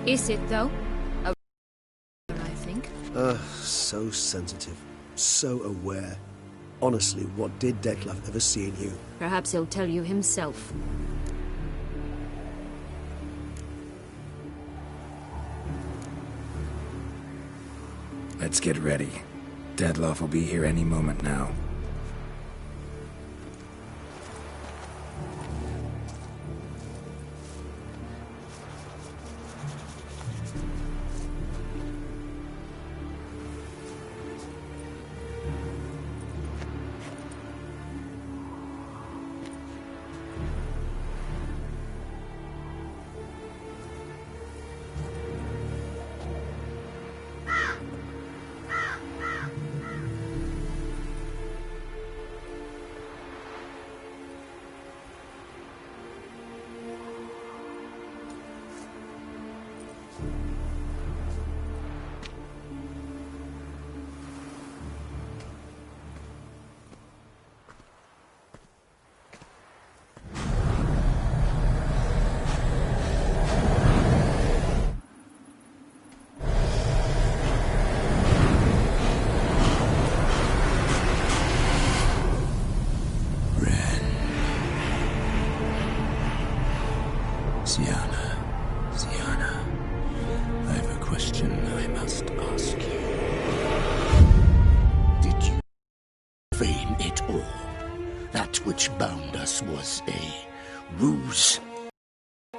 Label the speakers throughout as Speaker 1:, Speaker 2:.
Speaker 1: Is it, though? I think.
Speaker 2: So sensitive. So aware. Honestly, what did Detlaff ever see in you?
Speaker 1: Perhaps he'll tell you himself.
Speaker 3: Let's get ready. Detlaff will be here any moment now.
Speaker 4: Sienna, I have a question I must ask you. Did you feign it all? That which bound us was a ruse?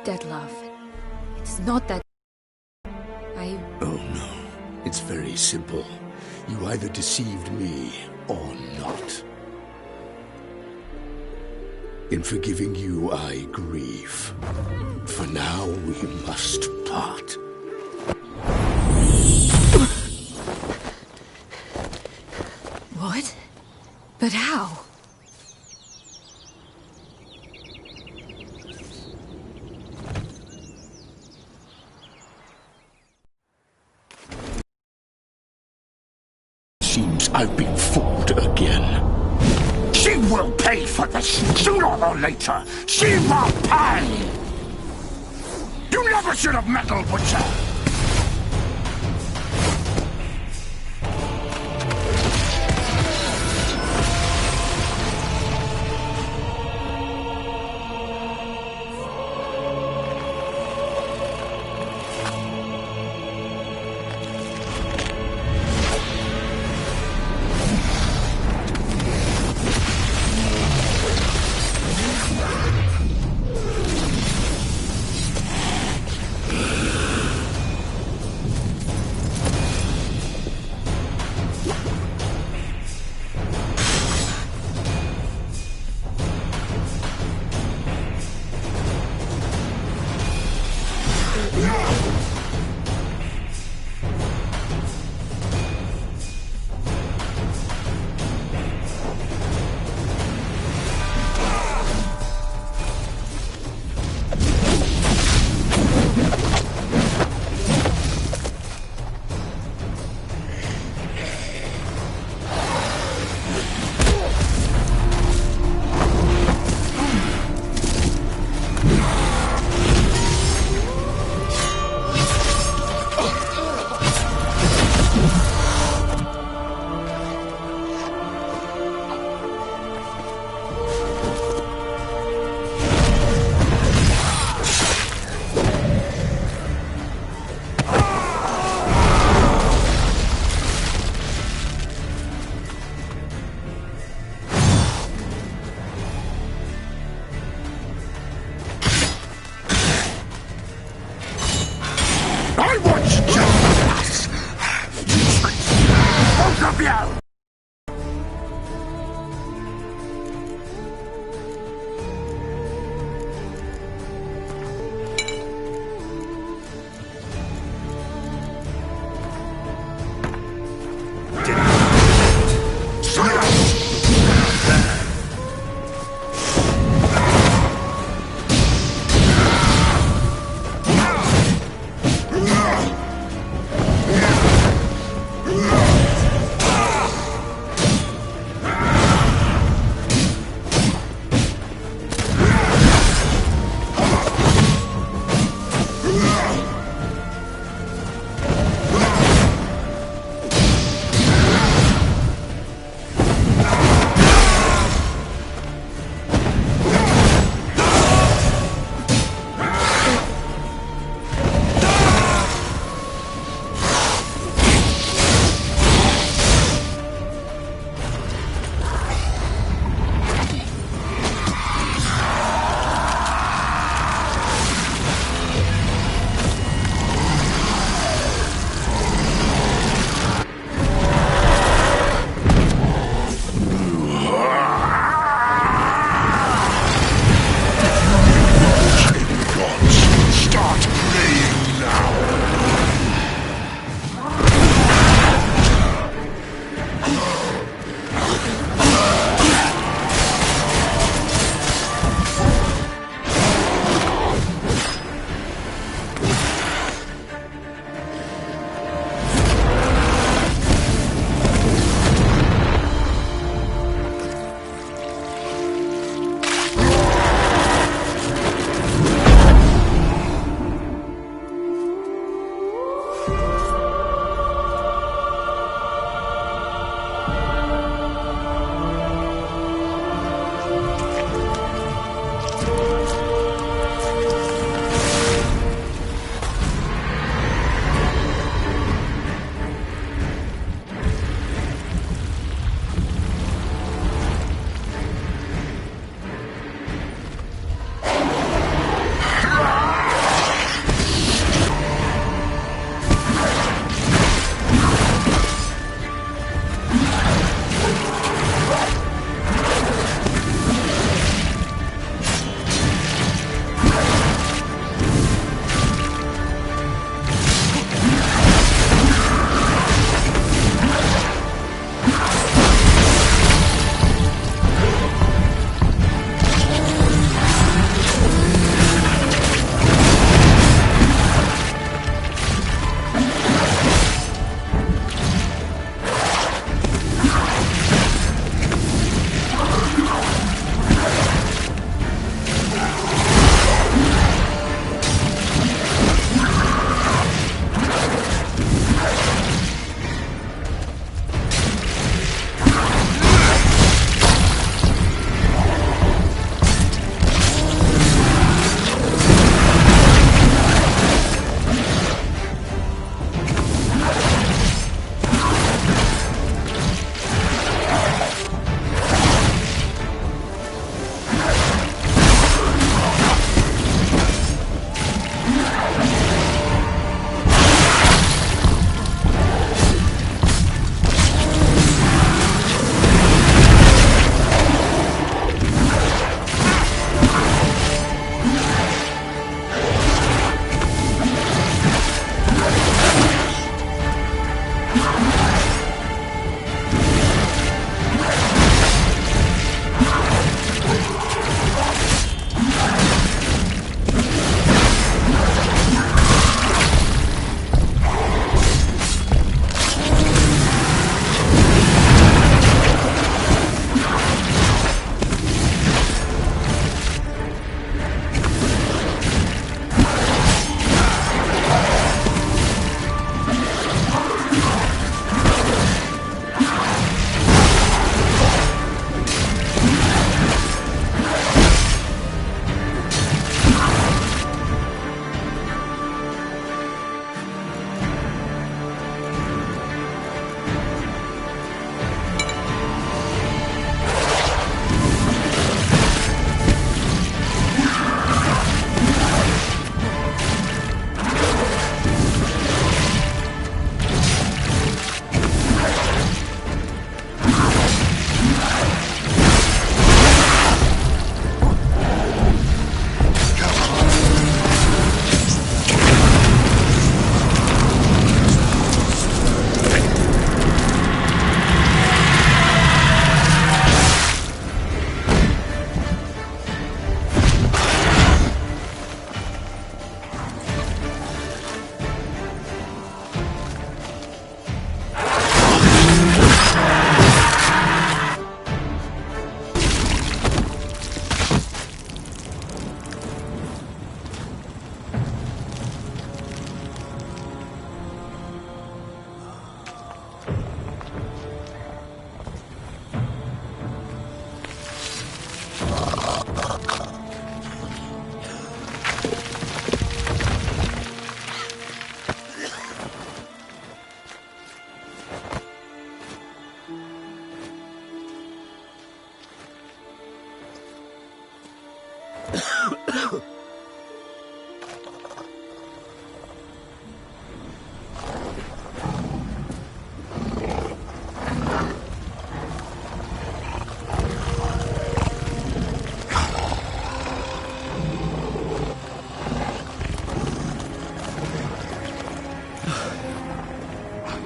Speaker 1: Detlaff, it's not that...
Speaker 4: Oh no, it's very simple. You either deceived me or not. In forgiving you, I grieve. For now, we must part.
Speaker 1: What? But how?
Speaker 4: Seems I've been fooled again. She will pay for this, sooner or later. She will pay! You never should have meddled with her!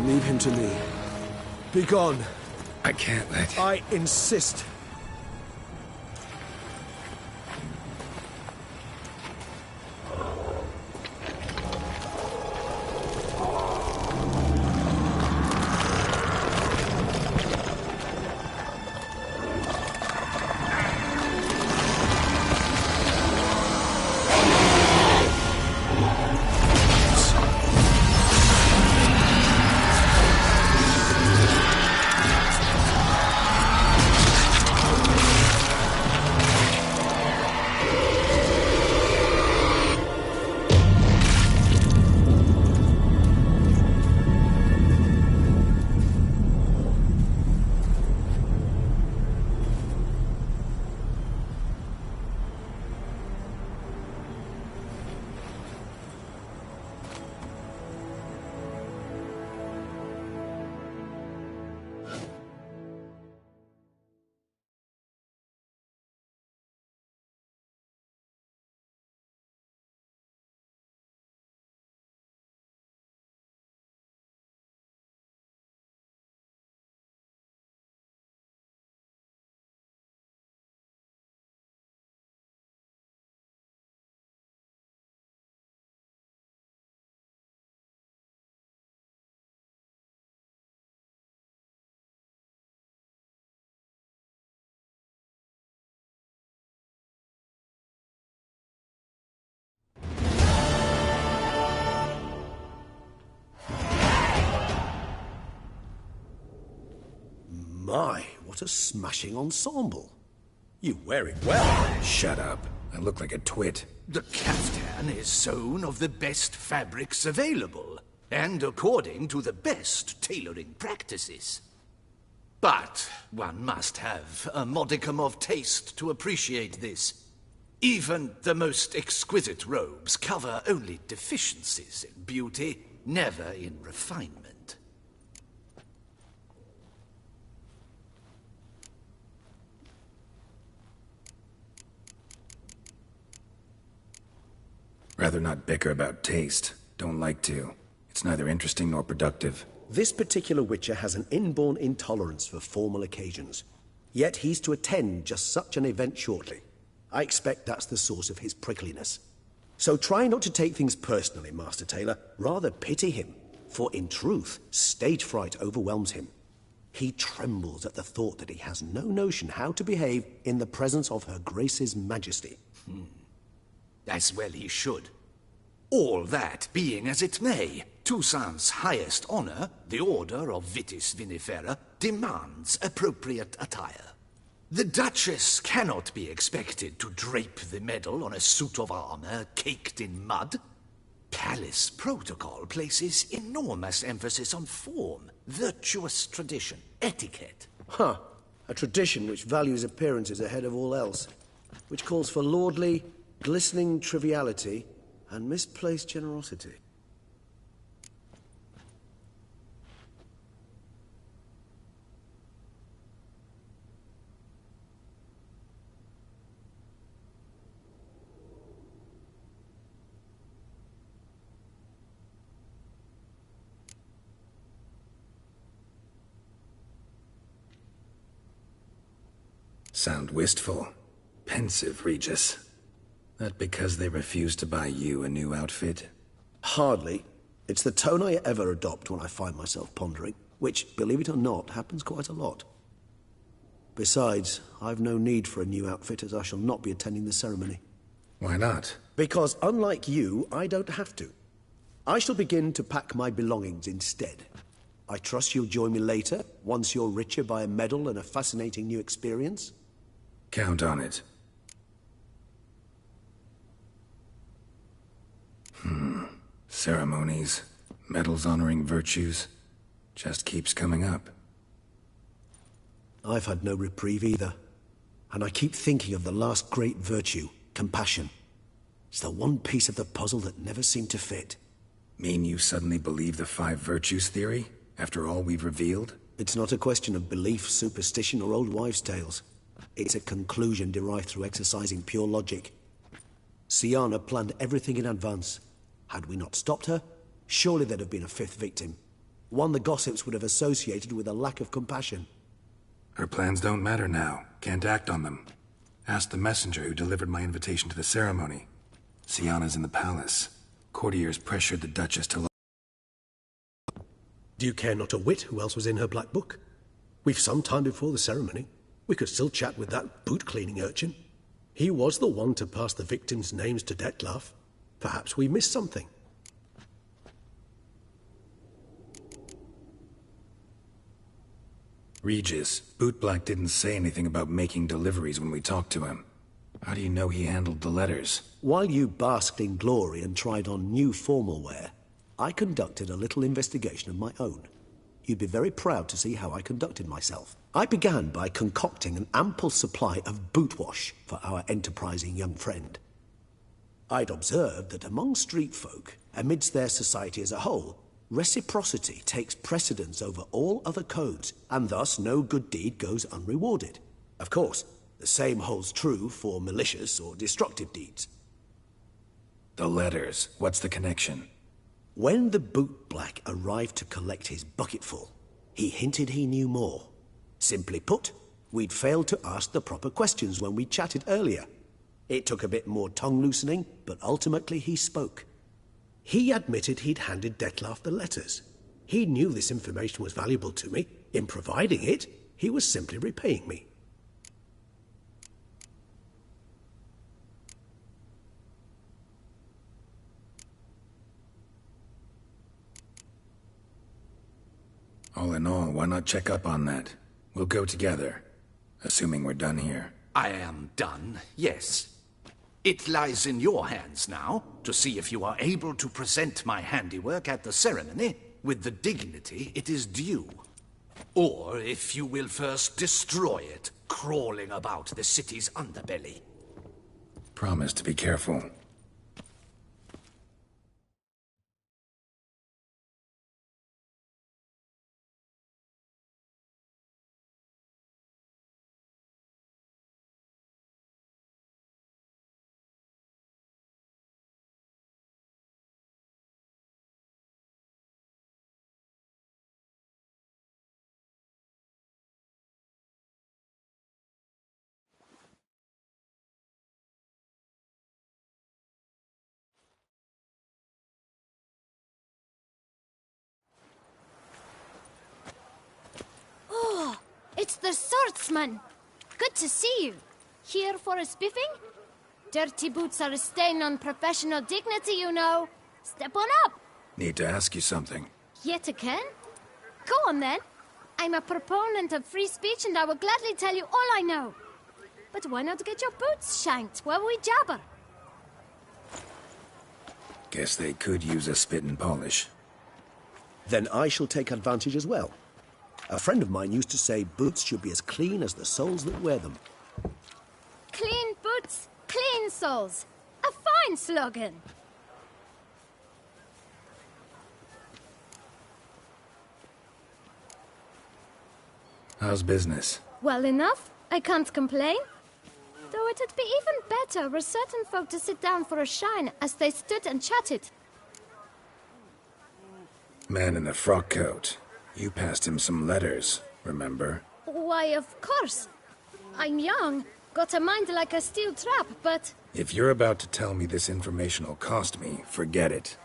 Speaker 2: Leave him to me. Be gone.
Speaker 3: I can't let...
Speaker 2: I insist. My, what a smashing ensemble. You wear it well.
Speaker 3: Shut up. I look like a twit.
Speaker 4: The caftan is sewn of the best fabrics available, and according to the best tailoring practices. But one must have a modicum of taste to appreciate this. Even the most exquisite robes cover only deficiencies in beauty, never in refinement.
Speaker 3: Rather not bicker about taste. Don't like to. It's neither interesting nor productive.
Speaker 2: This particular Witcher has an inborn intolerance for formal occasions. Yet he's to attend just such an event shortly. I expect that's the source of his prickliness. So try not to take things personally, Master Taylor. Rather pity him. For in truth, stage fright overwhelms him. He trembles at the thought that he has no notion how to behave in the presence of Her Grace's Majesty.
Speaker 4: As well he should. All that being as it may, Toussaint's highest honor, the Order of Vitis Vinifera, demands appropriate attire. The Duchess cannot be expected to drape the medal on a suit of armor caked in mud. Palace protocol places enormous emphasis on form, virtuous tradition, etiquette.
Speaker 2: Huh. A tradition which values appearances ahead of all else. Which calls for lordly, glistening triviality and misplaced generosity.
Speaker 3: Sound wistful. Pensive, Regis. That because they refuse to buy you a new outfit?
Speaker 2: Hardly. It's the tone I ever adopt when I find myself pondering, which, believe it or not, happens quite a lot. Besides, I've no need for a new outfit as I shall not be attending the ceremony.
Speaker 3: Why not?
Speaker 2: Because unlike you, I don't have to. I shall begin to pack my belongings instead. I trust you'll join me later, once you're richer by a medal and a fascinating new experience?
Speaker 3: Count on it. Ceremonies, medals honoring virtues, just keeps coming up.
Speaker 2: I've had no reprieve either. And I keep thinking of the last great virtue, compassion. It's the one piece of the puzzle that never seemed to fit.
Speaker 3: Mean you suddenly believe the 5 virtues theory, after all we've revealed?
Speaker 2: It's not a question of belief, superstition, or old wives' tales. It's a conclusion derived through exercising pure logic. Syanna planned everything in advance. Had we not stopped her, Surely there'd have been a fifth victim. One the gossips would have associated with a lack of compassion.
Speaker 3: Her plans don't matter now. Can't act on them. Ask the messenger who delivered my invitation to the ceremony. Sienna's in the palace. Courtiers pressured the Duchess to...
Speaker 2: Do you care not a whit who else was in her black book? We've some time before the ceremony. We could still chat with that boot-cleaning urchin. He was the one to pass the victims' names to Detlaff. Perhaps we missed something.
Speaker 3: Regis, Bootblack didn't say anything about making deliveries when we talked to him. How do you know he handled the letters?
Speaker 2: While you basked in glory and tried on new formal wear, I conducted a little investigation of my own. You'd be very proud to see how I conducted myself. I began by concocting an ample supply of boot wash for our enterprising young friend. I'd observed that among street folk, amidst their society as a whole, reciprocity takes precedence over all other codes, and thus no good deed goes unrewarded. Of course, the same holds true for malicious or destructive deeds.
Speaker 3: The letters, what's the connection?
Speaker 2: When the bootblack arrived to collect his bucketful, he hinted he knew more. Simply put, we'd failed to ask the proper questions when we chatted earlier. It took a bit more tongue-loosening, but ultimately he spoke. He admitted he'd handed Detlaff the letters. He knew this information was valuable to me. In providing it, he was simply repaying me.
Speaker 3: All in all, why not check up on that? We'll go together, assuming we're done here.
Speaker 4: I am done, yes. It lies in your hands now to see if you are able to present my handiwork at the ceremony with the dignity it is due. Or if you will first destroy it, crawling about the city's underbelly.
Speaker 3: Promise to be careful.
Speaker 5: It's the swordsman! Good to see you. Here for a spiffing? Dirty boots are a stain on professional dignity, you know. Step on up.
Speaker 3: Need to ask you something.
Speaker 5: Yet again? Go on then. I'm a proponent of free speech and I will gladly tell you all I know. But why not get your boots shanked while we jabber?
Speaker 3: Guess they could use a spit and polish.
Speaker 2: Then I shall take advantage as well. A friend of mine used to say boots should be as clean as the soles that wear them.
Speaker 5: Clean boots, clean soles. A fine slogan.
Speaker 3: How's business?
Speaker 5: Well enough. I can't complain. Though it'd be even better were certain folk to sit down for a shine as they stood and chatted.
Speaker 3: Man in the frock coat. You passed him some letters, remember?
Speaker 5: Why, of course. I'm young, got a mind like a steel trap, but...
Speaker 3: If you're about to tell me this information will cost me, forget it.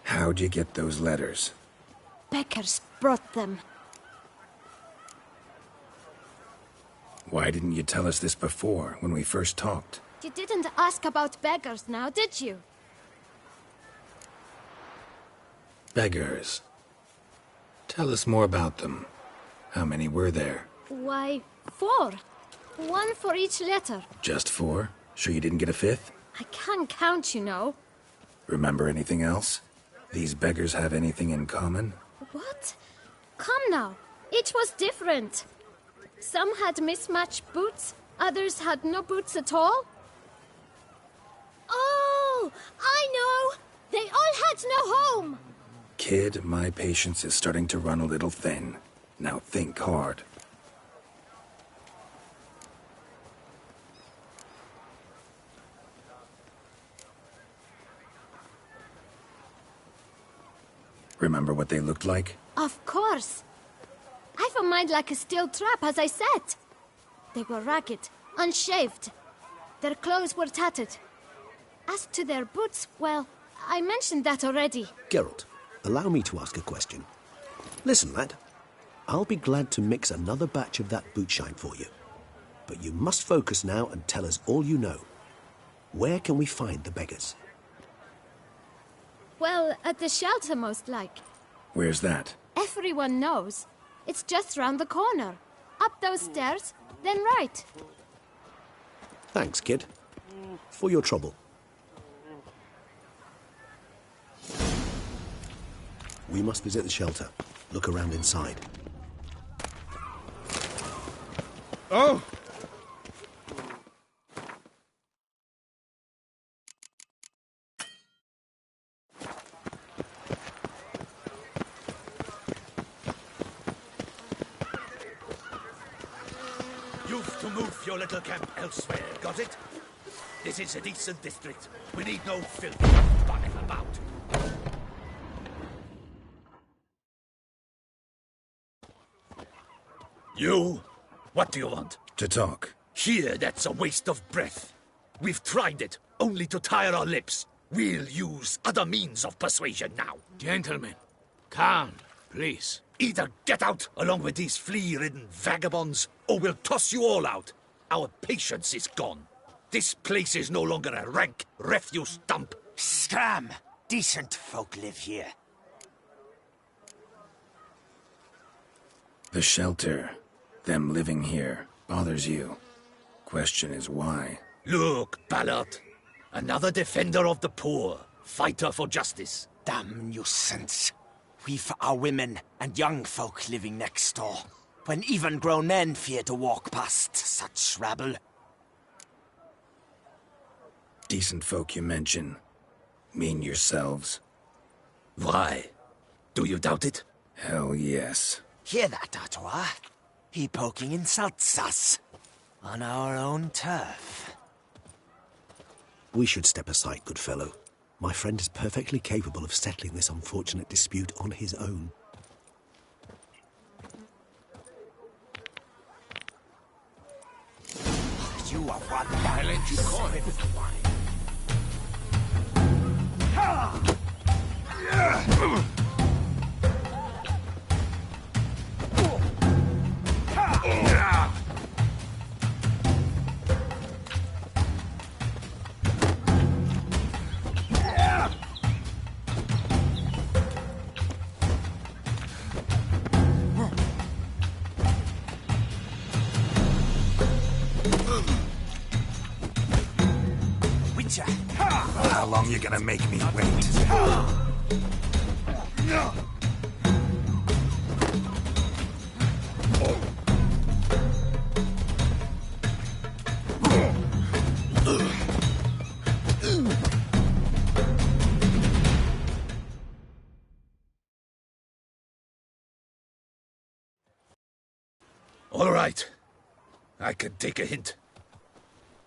Speaker 3: How'd you get those letters?
Speaker 5: Beggars brought them.
Speaker 3: Why didn't you tell us this before, when we first talked?
Speaker 5: You didn't ask about beggars now, did you?
Speaker 3: Beggars. Tell us more about them. How many were there?
Speaker 5: Why, 4. 1 for each letter.
Speaker 3: Just 4? Sure you didn't get a 5th?
Speaker 5: I can't count, you know.
Speaker 3: Remember anything else? These beggars have anything in common?
Speaker 5: What? Come now. Each was different. Some had mismatched boots, others had no boots at all. Oh, I know! They all had no home!
Speaker 3: Kid, my patience is starting to run a little thin. Now think hard. Remember what they looked like?
Speaker 5: Of course. I've a mind like a steel trap, as I said. They were ragged, unshaved. Their clothes were tattered. As to their boots, well, I mentioned that already.
Speaker 2: Geralt, allow me to ask a question. Listen, lad. I'll be glad to mix another batch of that bootshine for you. But you must focus now and tell us all you know. Where can we find the beggars?
Speaker 5: Well, at the shelter, most like.
Speaker 3: Where's that?
Speaker 5: Everyone knows. It's just round the corner. Up those stairs, then right.
Speaker 2: Thanks, kid. For your trouble. We must visit the shelter. Look around inside.
Speaker 6: Oh!
Speaker 4: You've to move your little camp elsewhere, got it? This is a decent district. We need no filthy bugger about. You? What do you want?
Speaker 3: To talk.
Speaker 4: Here, that's a waste of breath. We've tried it, only to tire our lips. We'll use other means of persuasion now.
Speaker 6: Gentlemen, calm, please.
Speaker 4: Either get out along with these flea-ridden vagabonds, or we'll toss you all out. Our patience is gone. This place is no longer a rank refuse dump.
Speaker 7: Scram! Decent folk live here.
Speaker 3: The shelter, them living here, bothers you. Question is why?
Speaker 4: Look, Ballard. Another defender of the poor. Fighter for justice.
Speaker 7: Damn nuisance. We've our women and young folk living next door, when even grown men fear to walk past such rabble.
Speaker 3: Decent folk you mention. Mean yourselves?
Speaker 4: Why? Do you doubt it?
Speaker 3: Hell yes.
Speaker 7: Hear that, Artois? He poking insults us. On our own turf.
Speaker 2: We should step aside, good fellow. My friend is perfectly capable of settling this unfortunate dispute on his own.
Speaker 7: You are one violent, you call it.
Speaker 3: How long you gonna make me wait?
Speaker 4: All right. I can take a hint.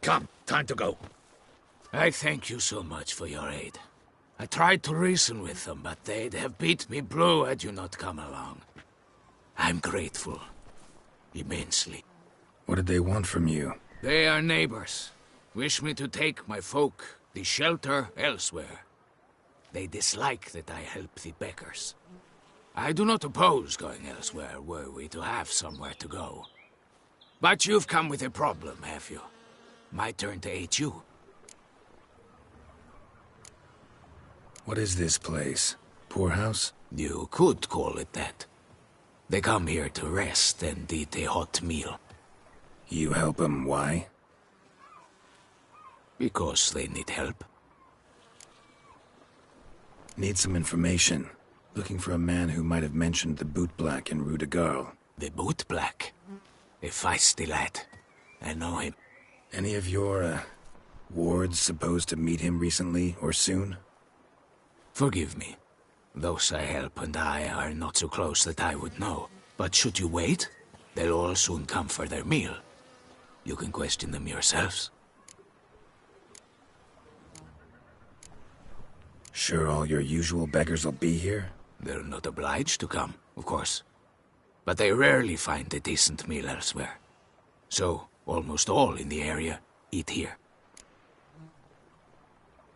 Speaker 4: Come, time to go.
Speaker 6: I thank you so much for your aid. I tried to reason with them, but they'd have beat me blue had you not come along. I'm grateful. Immensely.
Speaker 3: What did they want from you?
Speaker 6: They are neighbors. Wish me to take my folk, the shelter, elsewhere. They dislike that I help the beggars. I do not oppose going elsewhere, were we to have somewhere to go. But you've come with a problem, have you? My turn to aid you.
Speaker 3: What is this place? Poorhouse?
Speaker 6: You could call it that. They come here to rest and eat a hot meal.
Speaker 3: You help them, why?
Speaker 6: Because they need help.
Speaker 3: Need some information. Looking for a man who might have mentioned the bootblack in Rue de Garl.
Speaker 6: The bootblack? A feisty lad. I know him.
Speaker 3: Any of your, wards supposed to meet him recently or soon?
Speaker 6: Forgive me. Those I help and I are not so close that I would know. But should you wait, they'll all soon come for their meal. You can question them yourselves.
Speaker 3: Sure all your usual beggars will be here?
Speaker 6: They're not obliged to come, of course. But they rarely find a decent meal elsewhere. So, almost all in the area eat here.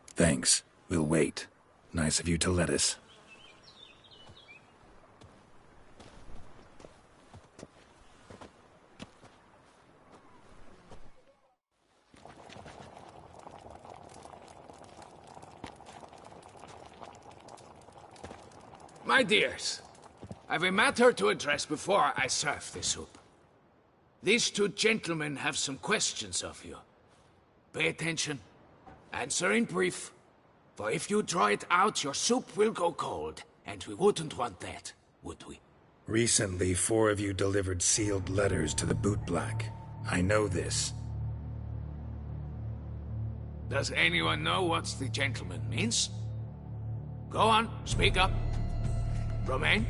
Speaker 3: Thanks. We'll wait. Nice of you to let us.
Speaker 6: My dears, I've a matter to address before I serve the soup. These two gentlemen have some questions of you. Pay attention. Answer in brief. For if you draw it out, your soup will go cold. And we wouldn't want that, would we?
Speaker 3: Recently, 4 of you delivered sealed letters to the bootblack. I know this.
Speaker 6: Does anyone know what the gentleman means? Go on, speak up. Romain?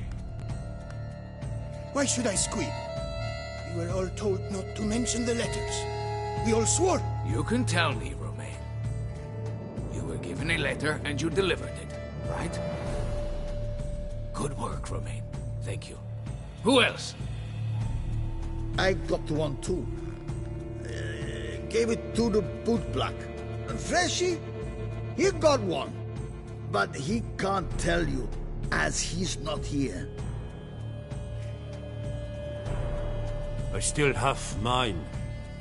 Speaker 8: Why should I squeal? We were all told not to mention the letters. We all swore.
Speaker 6: You can tell me, Romain. You were given a letter and you delivered it, right? Good work, Romain. Thank you. Who else?
Speaker 9: I got one too. Gave it to the bootblack. And Freshy, he got one. But he can't tell you, as he's not here.
Speaker 10: I still have mine.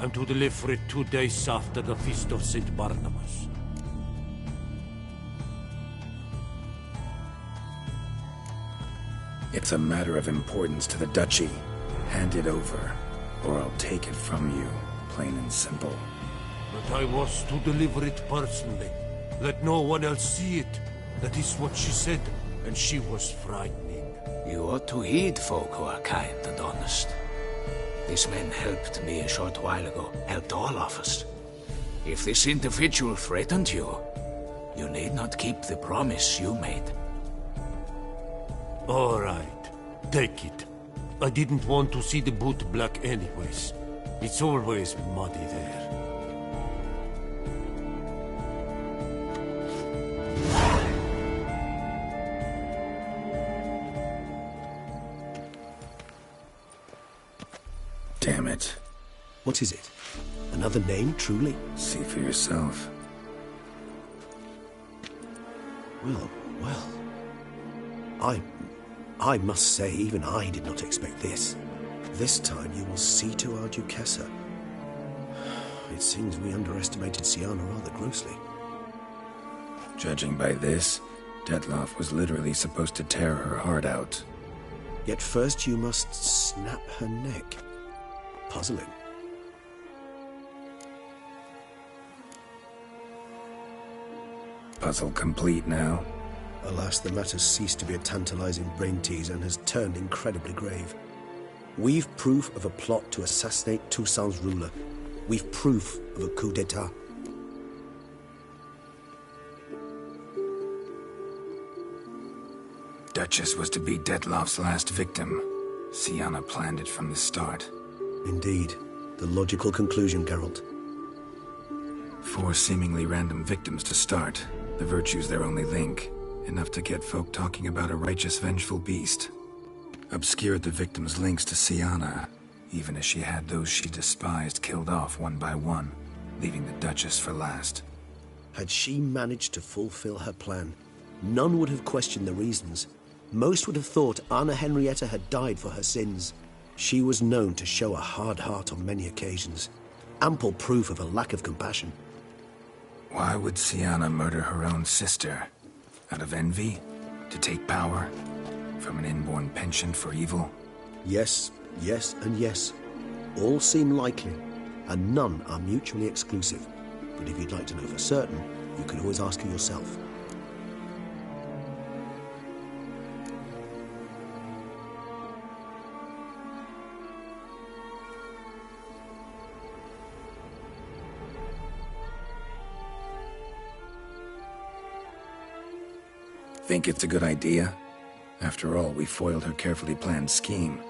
Speaker 10: I'm to deliver it 2 days after the Feast of St. Barnabas.
Speaker 3: It's a matter of importance to the Duchy. Hand it over, or I'll take it from you, plain and simple.
Speaker 10: But I was to deliver it personally. Let no one else see it. That is what she said, and she was frightening.
Speaker 6: You ought to heed folk who are kind and honest. This man helped me a short while ago, helped all of us. If this individual threatened you, you need not keep the promise you made.
Speaker 10: All right, take it. I didn't want to see the bootblack anyways. It's always muddy there.
Speaker 3: Damn it.
Speaker 2: What is it? Another name, truly?
Speaker 3: See for yourself.
Speaker 2: Well. I must say, even I did not expect this. This time you will see to our Duchessa. It seems we underestimated Siana rather grossly.
Speaker 3: Judging by this, Detlaff was literally supposed to tear her heart out.
Speaker 2: Yet first you must snap her neck. Puzzling.
Speaker 3: Puzzle complete now.
Speaker 2: Alas, the matter's ceased to be a tantalizing brain tease and has turned incredibly grave. We've proof of a plot to assassinate Toussaint's ruler. We've proof of a coup d'etat.
Speaker 3: Duchess was to be Detlaff's last victim. Siana planned it from the start.
Speaker 2: Indeed. The logical conclusion, Geralt.
Speaker 3: 4 seemingly random victims to start. The virtue's their only link. Enough to get folk talking about a righteous, vengeful beast. Obscured the victims' links to Siana, even as she had those she despised killed off one by one, leaving the Duchess for last.
Speaker 2: Had she managed to fulfill her plan, none would have questioned the reasons. Most would have thought Anna Henrietta had died for her sins. She was known to show a hard heart on many occasions. Ample proof of a lack of compassion.
Speaker 3: Why would Siana murder her own sister? Out of envy? To take power? From an inborn penchant for evil?
Speaker 2: Yes, and yes. All seem likely, and none are mutually exclusive. But if you'd like to know for certain, you can always ask her yourself.
Speaker 3: Think it's a good idea? After all, we foiled her carefully planned scheme.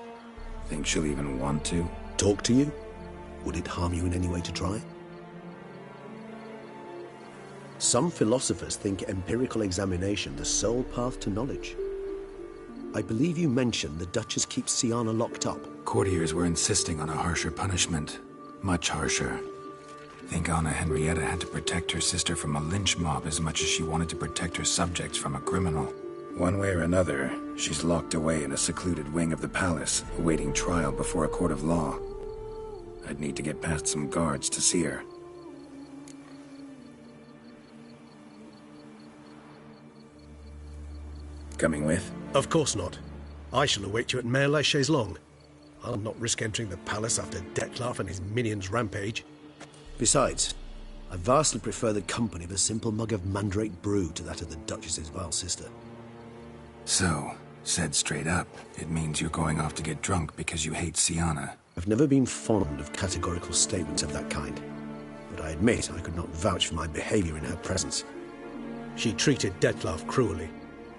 Speaker 3: Think she'll even want to?
Speaker 2: Talk to you? Would it harm you in any way to try? Some philosophers think empirical examination the sole path to knowledge. I believe you mentioned the Duchess keeps Sienna locked up.
Speaker 3: Courtiers were insisting on a harsher punishment. Much harsher. Think Anna Henrietta had to protect her sister from a lynch mob as much as she wanted to protect her subjects from a criminal. One way or another, she's locked away in a secluded wing of the palace, awaiting trial before a court of law. I'd need to get past some guards to see her. Coming with?
Speaker 2: Of course not. I shall await you at Mare la Chaise-Longue. I'll not risk entering the palace after Detlaff and his minions rampage. Besides, I vastly prefer the company of a simple mug of mandrake brew to that of the Duchess's vile sister.
Speaker 3: So, said straight up, it means you're going off to get drunk because you hate Sienna.
Speaker 2: I've never been fond of categorical statements of that kind, but I admit I could not vouch for my behavior in her presence. She treated Detlaff cruelly,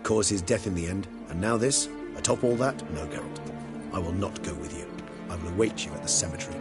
Speaker 2: caused his death in the end, and now this? Atop all that? No, Geralt. I will not go with you. I will await you at the cemetery.